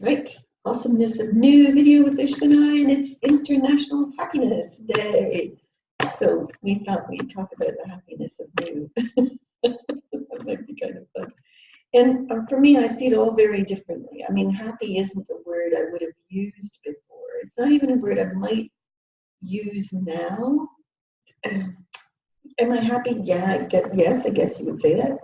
Right. Awesomeness of New video with Ushma and it's International Happiness Day. So we thought we'd talk about the happiness of new. That might be kind of fun. And for me, I see it all very differently. I mean, happy isn't a word I would have used before. It's not even a word I might use now. Am I happy? Yeah, yes, I guess you would say that.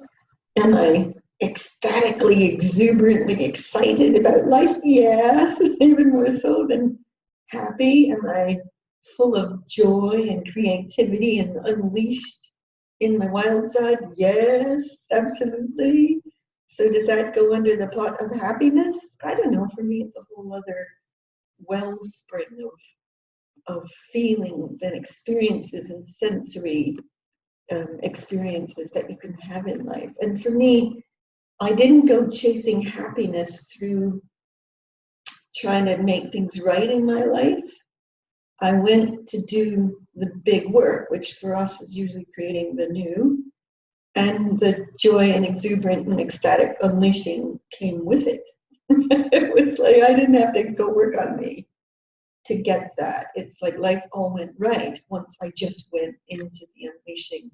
Am I ecstatically, exuberantly excited about life? Yes, even more so than happy. Am I full of joy and creativity and unleashed in my wild side? Yes, absolutely. So does that go under the pot of happiness? I don't know. For me, it's a whole other wellspring of feelings and experiences and sensory experiences that you can have in life. And for me, I didn't go chasing happiness through trying to make things right in my life. I went to do the big work, which for us is usually creating the new, and the joy and exuberant and ecstatic unleashing came with it. It was like I didn't have to go work on me to get that. It's like life all went right once I just went into the unleashing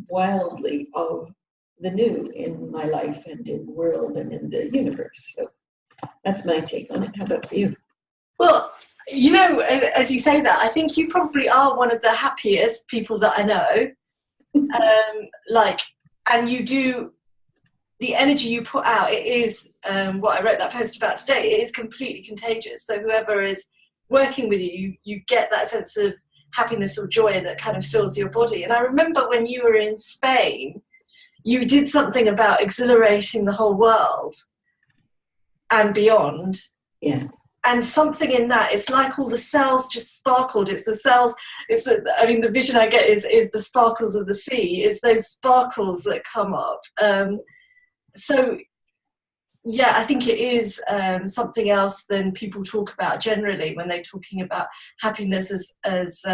wildly of the new in my life and in the world and in the universe. So that's my take on it. How about for you? Well, you know, as you say that, I think you probably are one of the happiest people that I know. And you do, the energy you put out, it is what I wrote that post about today, it is completely contagious. So whoever is working with you, you get that sense of happiness or joy that kind of fills your body. And I remember when you were in Spain, you did something about exhilarating the whole world and beyond. Yeah. And something in that, it's like all the cells just sparkled. It's the cells, I mean, the vision I get is the sparkles of the sea. It's those sparkles that come up. So, yeah, I think it is something else than people talk about generally when they're talking about happiness as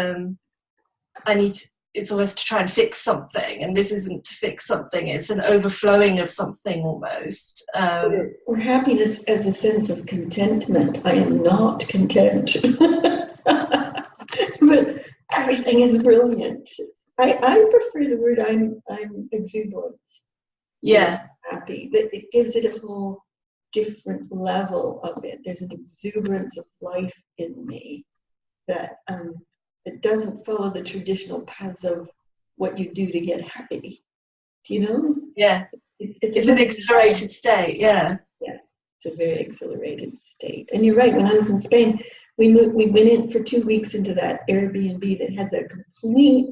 it's always to try and fix something, and this isn't to fix something, it's an overflowing of something almost. Or happiness as a sense of contentment. I am not content. But everything is brilliant. I prefer the word I'm exuberant. Yeah. Happy. But it gives it a whole different level of it. There's an exuberance of life in me that it doesn't follow the traditional paths of what you do to get happy. Do you know? Yeah. It's an exhilarated state, yeah. Yeah, it's a very exhilarated state. And you're right, when I was in Spain, we went in for 2 weeks into that Airbnb that had the complete,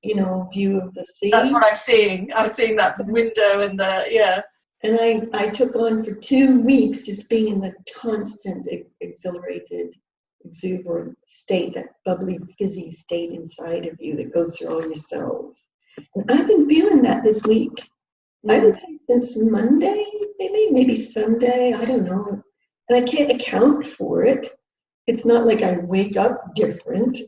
view of the sea. That's what I'm seeing. I'm seeing that window and yeah. And I took on for 2 weeks just being in the constant exhilarated, exuberant state, that bubbly, fizzy state inside of you that goes through all your cells. And I've been feeling that this week. I would say since Monday, maybe Sunday, I don't know. And I can't account for it. It's not like I wake up different.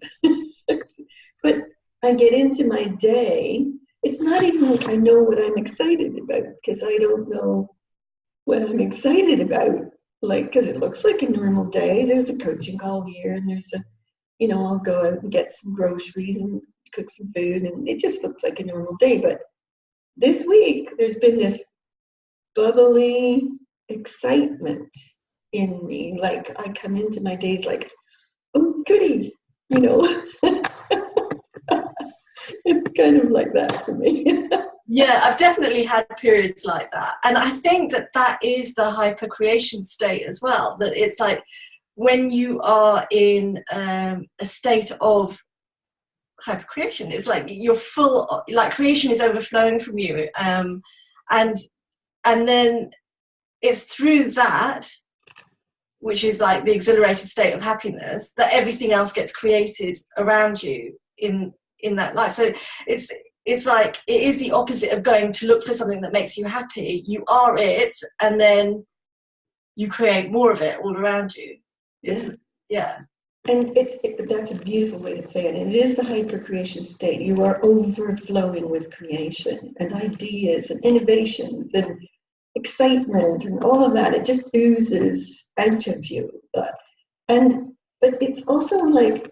But I get into my day. It's not even like I know what I'm excited about, because I don't know what I'm excited about. Like, because it looks like a normal day. There's a coaching call here, and there's I'll go out and get some groceries and cook some food, and it just looks like a normal day. But this week, there's been this bubbly excitement in me. Like, I come into my days like, oh, goody, It's kind of like that for me. Yeah, I've definitely had periods like that. And I think that is the hyper-creation state as well. That it's like when you are in a state of hyper-creation, it's like you're full, like creation is overflowing from you. And then it's through that, which is like the exhilarated state of happiness, that everything else gets created around you in that life. So it's like it is the opposite of going to look for something that makes you happy. You are it, and then you create more of it all around you. Yeah. And that's a beautiful way to say it. And it is the hyper-creation state. You are overflowing with creation and ideas and innovations and excitement and all of that. It just oozes out of you. But it's also like,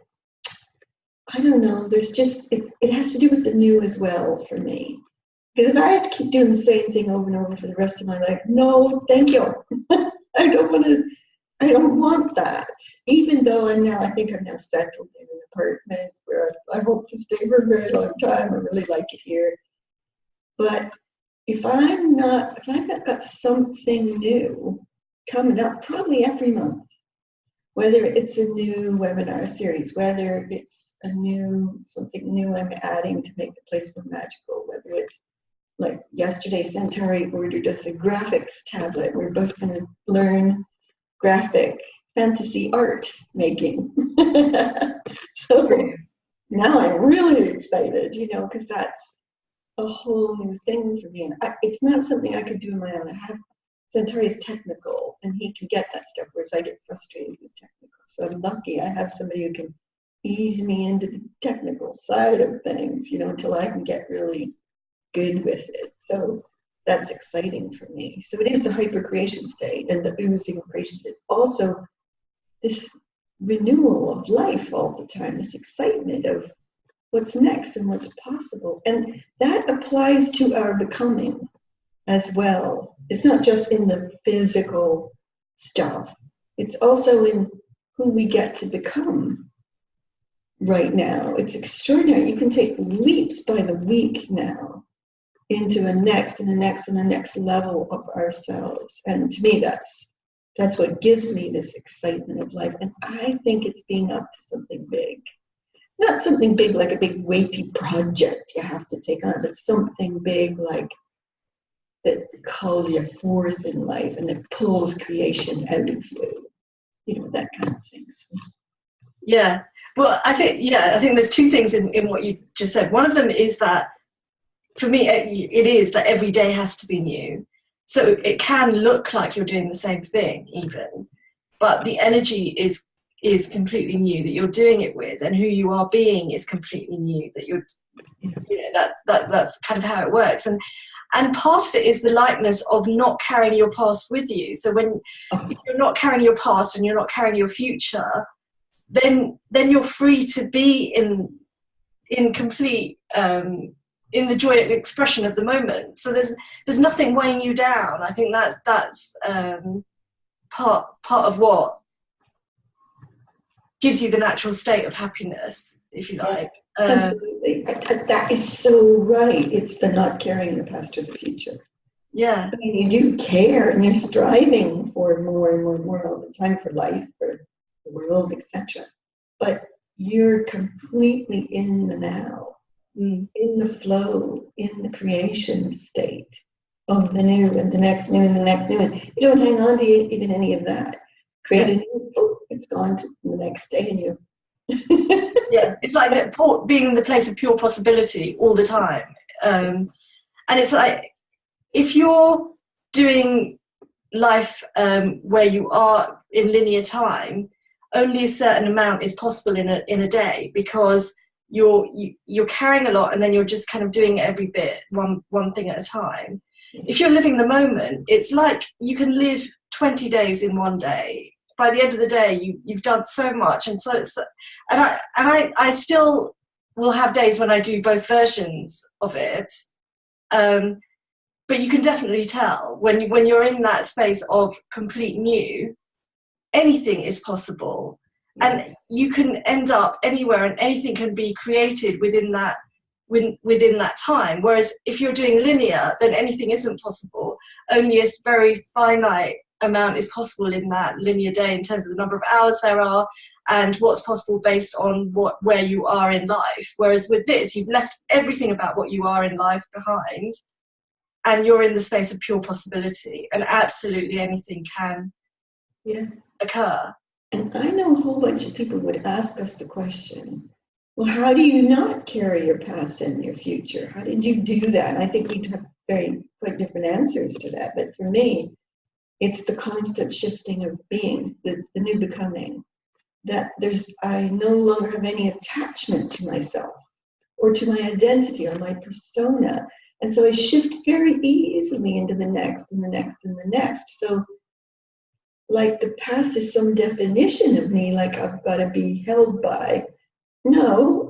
I don't know, there's just, it has to do with the new as well for me. Because if I have to keep doing the same thing over and over for the rest of my life, no, thank you. I don't want that. Even though I think I'm now settled in an apartment where I hope to stay for a very long time. I really like it here. But if I've not got something new coming up, probably every month, whether it's a new webinar series, whether it's something new I'm adding to make the place more magical, whether it's like yesterday, Centauri ordered us a graphics tablet. We're both going to learn graphic fantasy art making. So now I'm really excited, because that's a whole new thing for me. And it's not something I could do on my own. Centauri is technical, and he can get that stuff, whereas I get frustrated with technical. So I'm lucky I have somebody who can ease me into the technical side of things, until I can get really good with it. So that's exciting for me. So it is the hyper-creation state, and the oozing creation is also this renewal of life all the time, this excitement of what's next and what's possible. And that applies to our becoming as well. It's not just in the physical stuff. It's also in who we get to become right now. It's extraordinary. You can take leaps by the week now into a next and a next and a next level of ourselves. And to me, that's what gives me this excitement of life. And I think it's being up to something big. Not something big like a big weighty project you have to take on, but something big like that calls you forth in life and that pulls creation out of you. That kind of thing. So. Yeah. Well, I think there's two things in what you just said. One of them is that for me, it is that every day has to be new. So it can look like you're doing the same thing even, but the energy is completely new that you're doing it with, and who you are being is completely new, that you're, that's kind of how it works. And part of it is the lightness of not carrying your past with you. So when you're not carrying your past and you're not carrying your future, then you're free to be in complete in the joy and expression of the moment. So there's nothing weighing you down. I think that's part of what gives you the natural state of happiness, if you like. Absolutely. That is so right. It's the not carrying the past or the future. Yeah. I mean, you do care and you're striving for more and more and more all the time, for life, for the world, etc. But you're completely in the now, in the flow, in the creation state of the new and the next new and the next new. And you don't hang on to even any of that. Create a new, it's gone to the next day, and you. Yeah, it's like that being in the place of pure possibility all the time. And it's like, if you're doing life where you are in linear time, only a certain amount is possible in a day, because you're carrying a lot and then you're just kind of doing every bit, one thing at a time. If you're living the moment, it's like you can live 20 days in one day. By the end of the day, you've done so much, and I still will have days when I do both versions of it. But you can definitely tell when you're in that space of complete new, anything is possible, and you can end up anywhere, and anything can be created within that time. Whereas if you're doing linear, then anything isn't possible. Only a very finite amount is possible in that linear day in terms of the number of hours there are and what's possible based on where you are in life. Whereas with this, you've left everything about what you are in life behind, and you're in the space of pure possibility, and absolutely anything can occur. And I know a whole bunch of people would ask us the question, well, how do you not carry your past and your future? How did you do that? And I think we'd have quite different answers to that. But for me, it's the constant shifting of being, the new becoming, that I no longer have any attachment to myself or to my identity or my persona. And so I shift very easily into the next and the next and the next. So like the past is some definition of me, like I've got to be held by. No,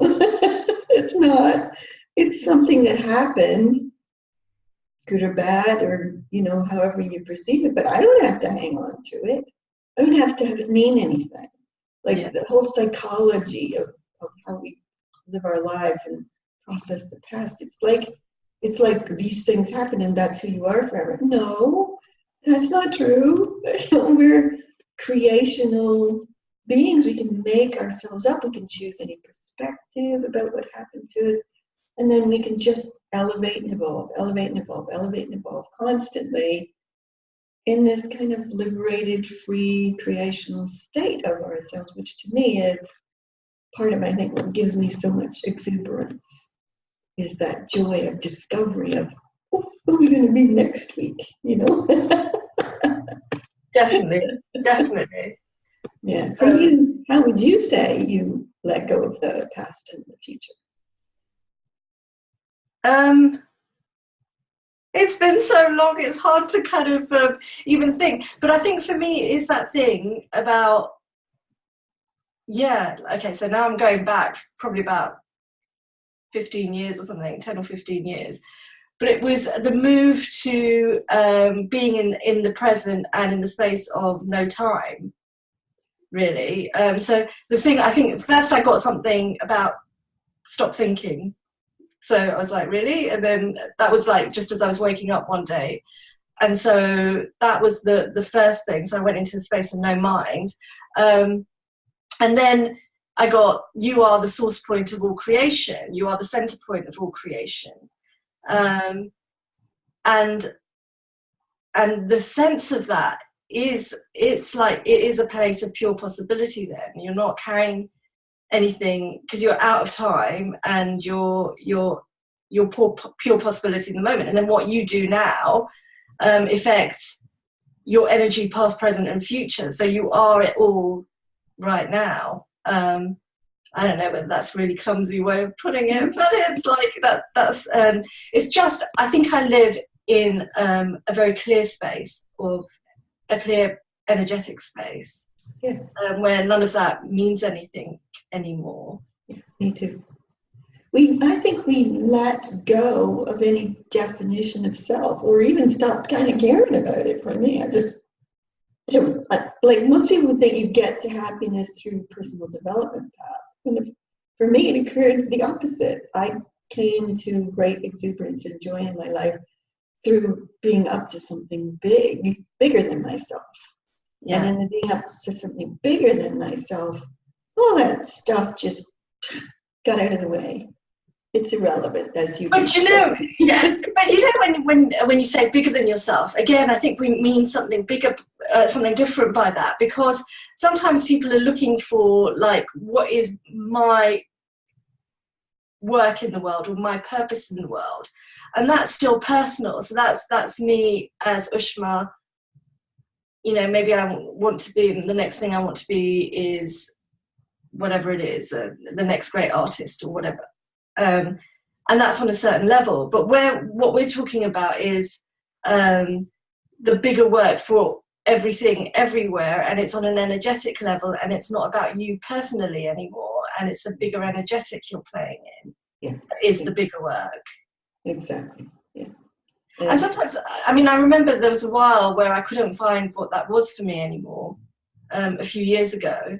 it's not. It's something that happened, good or bad, or, you know, however you perceive it, but I don't have to hang on to it. I don't have to have it mean anything. Like the whole psychology of how we live our lives and process the past. It's like these things happen and that's who you are forever. No, that's not true. We're creational beings. We can make ourselves up. We can choose any perspective about what happened to us. And then we can just elevate and evolve, elevate and evolve, elevate and evolve constantly in this kind of liberated, free, creational state of ourselves, which to me is part of, I think, what gives me so much exuberance, is that joy of discovery of, oh, who are we going to be next week, you know? Definitely, definitely. Yeah. For you, how would you say you let go of the past and the future? It's been so long, it's hard to kind of even think. But I think for me, it is that thing about, okay, so now I'm going back probably about 15 years or something, 10 or 15 years. But it was the move to being in the present and in the space of no time, really. So the thing, I think first I got something about stop thinking. So I was like, really? And then that was like just as I was waking up one day. And so that was the first thing. So I went into a space of no mind. And then I got, you are the source point of all creation. You are the center point of all creation. And the sense of that is, it's like, it is a place of pure possibility then. You're not carrying anything because you're out of time and you're pure possibility in the moment. And then what you do now affects your energy past, present and future. So you are it all right now. I don't know whether that's a really clumsy way of putting it, but it's like that's it's just, I think I live in a very clear space, of a clear energetic space, where none of that means anything anymore. Yeah, me too. I think we let go of any definition of self, or even stopped kind of caring about it. For me, I don't, like most people would think you get to happiness through personal development path. And for me, it occurred the opposite. I came to great exuberance and joy in my life through being up to something bigger than myself. Yeah. And then being up to something bigger than myself, all that stuff just got out of the way. It's irrelevant, as you. But you know, but you know, when you say bigger than yourself, again, I think we mean something bigger, something different by that, because sometimes people are looking for, like, what is my work in the world or my purpose in the world, and that's still personal. So that's me as Ushma. You know, maybe I want to be, the next thing I want to be is whatever it is, the next great artist or whatever. And that's on a certain level, but what we're talking about is the bigger work for everything everywhere, and it's on an energetic level, and it's not about you personally anymore, and it's a bigger energetic you're playing in. That is the bigger work. Exactly. And sometimes, I mean, I remember there was a while where I couldn't find what that was for me anymore, a few years ago.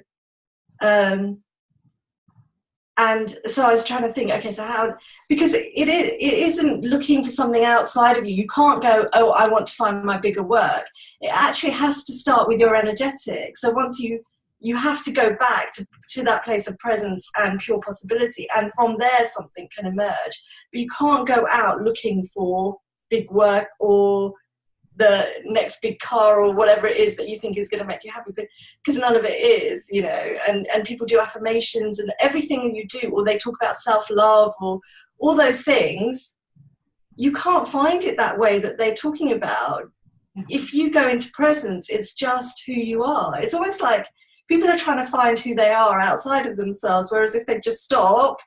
And so I was trying to think, okay, so how, because it isn't looking for something outside of you. You can't go, oh, I want to find my bigger work. It actually has to start with your energetic. So once you have to go back to that place of presence and pure possibility, and from there something can emerge. But you can't go out looking for big work or the next big car or whatever it is that you think is going to make you happy, because none of it is, you know. And people do affirmations and everything that you do, or they talk about self-love or all those things. You can't find it that way that they're talking about. If you go into presence, it's just who you are. It's almost like people are trying to find who they are outside of themselves, whereas if they just stop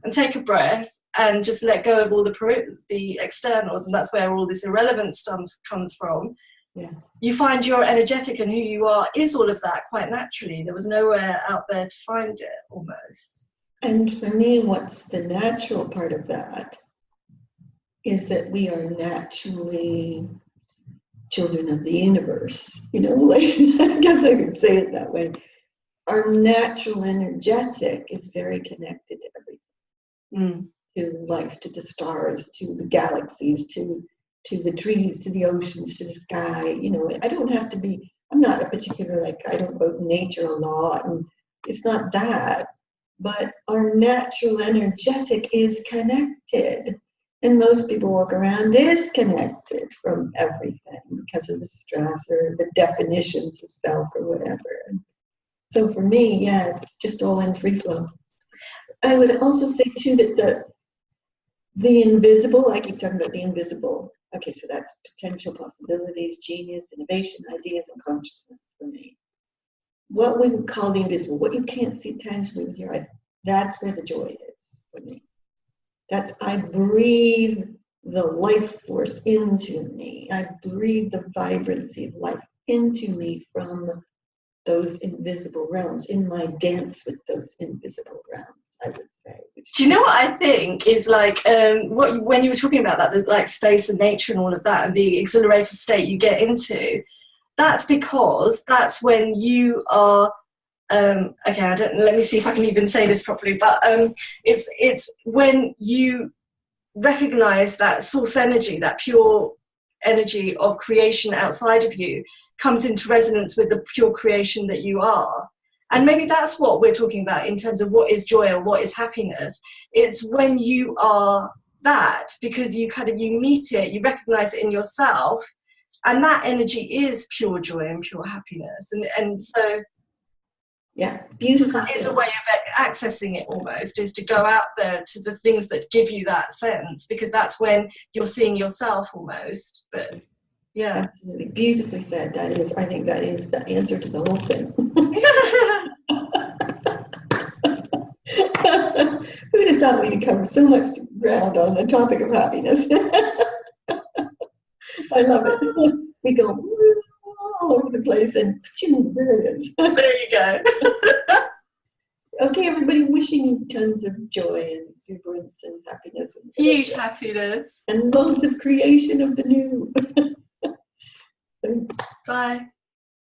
and take a breath and just let go of all the externals, and that's where all this irrelevant stuff comes from, Yeah. You find you're energetic and who you are is all of that quite naturally. There was nowhere out there to find it, almost. And for me, what's the natural part of that is that we are naturally children of the universe. You know, like, I guess I could say it that way. Our natural energetic is very connected to everything. To life, to the stars, to the galaxies, to the trees, to the oceans, to the sky. You know, I don't have to be, I'm not a particular, like, I don't go to nature a lot, and it's not that, but our natural energetic is connected. And most people walk around disconnected from everything because of the stress or the definitions of self or whatever. So for me, yeah, it's just all in free flow. I would also say too that the invisible, I keep talking about the invisible. Okay, so that's potential possibilities, genius, innovation, ideas, and consciousness for me. What we would call the invisible, what you can't see tangibly with your eyes, that's where the joy is for me. That's, I breathe the life force into me. I breathe the vibrancy of life into me from those invisible realms, in my dance with those invisible realms, I would say. Do you know what I think is like, when you were talking about that, the, like, space and nature and all of that, and the exhilarated state you get into, that's because that's when you are, okay, let me see if I can even say this properly, but it's when you recognize that source energy, that pure energy of creation outside of you comes into resonance with the pure creation that you are. And maybe that's what we're talking about in terms of what is joy or what is happiness. It's when you are that, because you meet it, you recognize it in yourself, and that energy is pure joy and pure happiness. And so yeah, beautiful. That is a way of accessing it, almost, is to go out there to the things that give you that sense, because that's when you're seeing yourself almost. But yeah. Absolutely. Beautifully said. That is, I think that is the answer to the whole thing. Who'd have thought we'd cover so much ground on the topic of happiness? I love it. We go all over the place, and there it is. There you go. Okay, everybody, wishing you tons of joy and exuberance and happiness. And huge happiness. And loads of creation of the new. Thanks. Bye.